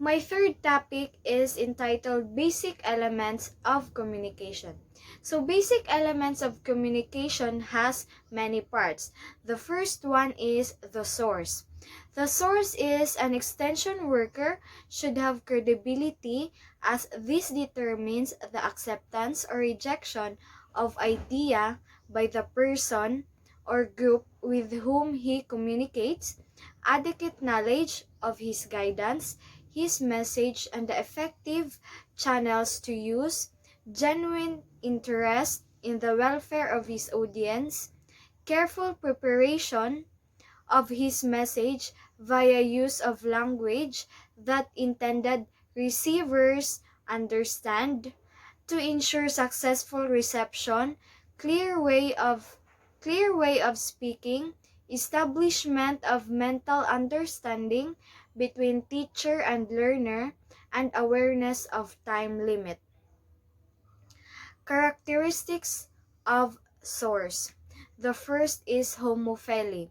My third topic is entitled Basic Elements of Communication. So basic elements of communication has many parts. The first one is the source. The source is an extension worker should have credibility as this determines the acceptance or rejection of idea by the person or group with whom he communicates, adequate knowledge of his guidance, his message and the effective channels to use, genuine interest in the welfare of his audience, careful preparation of his message via use of language that intended receivers understand, to ensure successful reception, clear way of speaking, establishment of mental understanding between teacher and learner, and awareness of time limit. Characteristics of source. The first is homophily.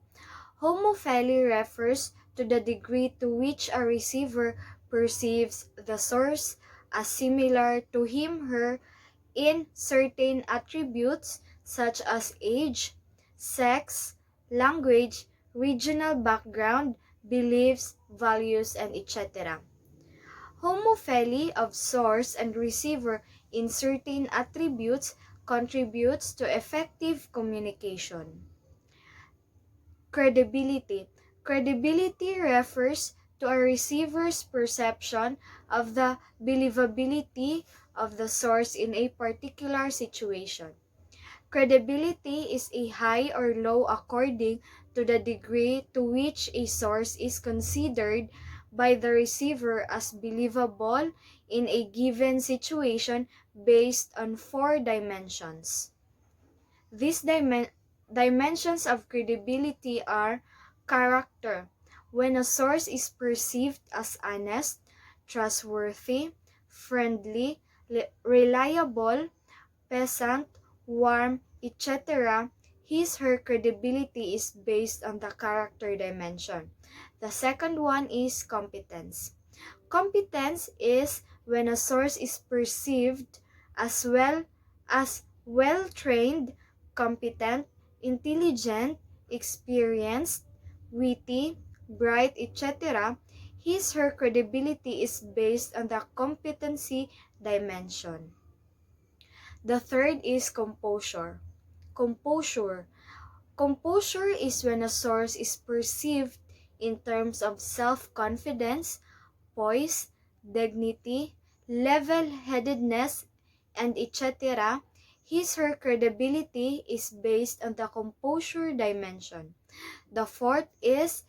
Homophily refers to the degree to which a receiver perceives the source as similar to him/her in certain attributes such as age, sex, language, regional background, beliefs, values, and etc. Homophily of source and receiver in certain attributes contributes to effective communication. Credibility. Credibility refers to a receiver's perception of the believability of the source in a particular situation. Credibility is a high or low according to the degree to which a source is considered by the receiver as believable in a given situation based on four dimensions. These dimensions of credibility are character, when a source is perceived as honest, trustworthy, friendly, reliable, pleasant, warm, etc., his/her credibility is based on the character dimension. The second one is competence. Competence is when a source is perceived as well-trained, competent, intelligent, experienced, witty, bright, etc. His/her credibility is based on the competency dimension. The third is composure. Composure. Composure is when a source is perceived in terms of self-confidence, poise, dignity, level-headedness, and etc. His/her credibility is based on the composure dimension. The fourth is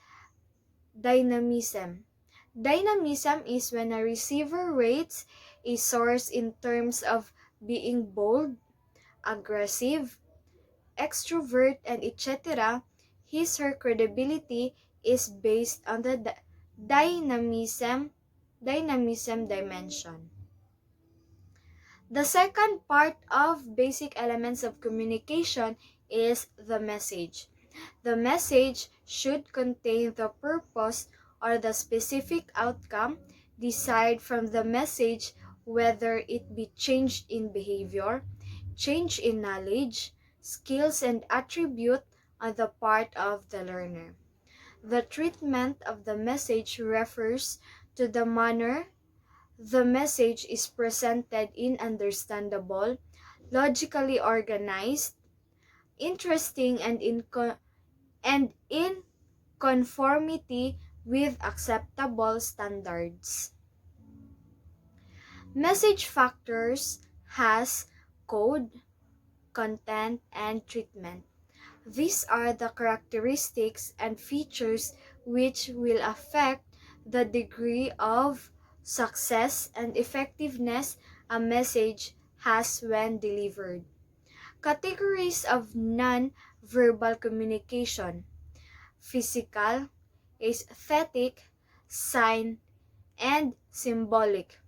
dynamism. Dynamism is when a receiver rates a source in terms of being bold, aggressive, extrovert, and etc. His/her credibility is based on the dynamism dimension. The second part of basic elements of communication is the message. The message should contain the purpose or the specific outcome desired from the message, whether it be change in behavior, change in knowledge, skills, and attribute on the part of the learner. The treatment of the message refers to the manner the message is presented in understandable, logically organized, interesting, and in conformity with acceptable standards. Message factors has code, content, and treatment. These are the characteristics and features which will affect the degree of success and effectiveness a message has when delivered. Categories of non-verbal communication: physical, aesthetic, sign, and symbolic.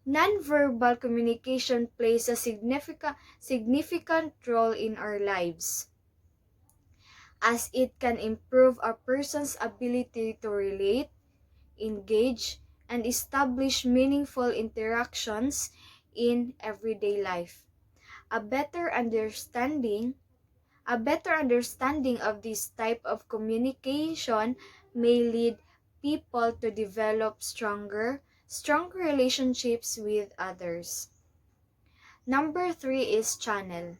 Non-verbal communication plays a significant role in our lives, as it can improve a person's ability to relate, engage, and establish meaningful interactions in everyday life. A better understanding A better understanding of this type of communication may lead people to develop stronger relationships with others. Number 3 is channel.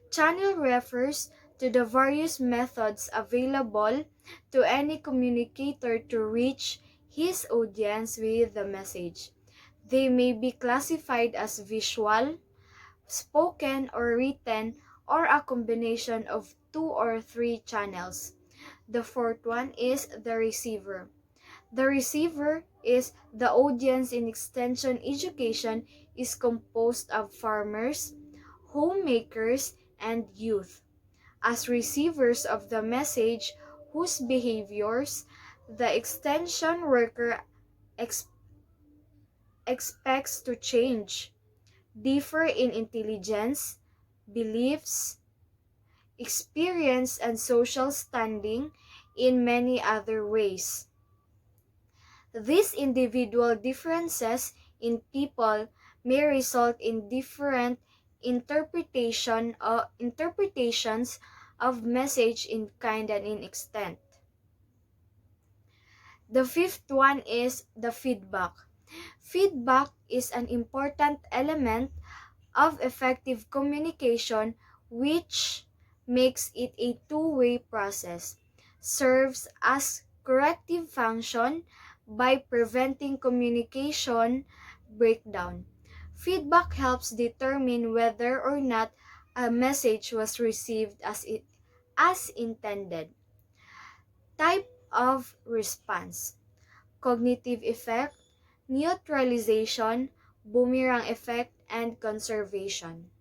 Channel refers to the various methods available to any communicator to reach his audience with the message. They may be classified as visual, spoken or written, or a combination of 2 or 3 channels. The fourth one is the receiver. The receiver is the audience in extension education is composed of farmers, homemakers, and youth. As receivers of the message whose behaviors the extension worker ex- expects to change, differ in intelligence, beliefs, experience, and social standing in many other ways. These individual differences in people may result in different interpretations of message in kind and in extent. The fifth one is the feedback. Feedback is an important element of effective communication which makes it a two-way process, serves as corrective function by preventing communication breakdown. Feedback helps determine whether or not a message was received as intended. Type of response: cognitive effect, neutralization, boomerang effect, and conservation.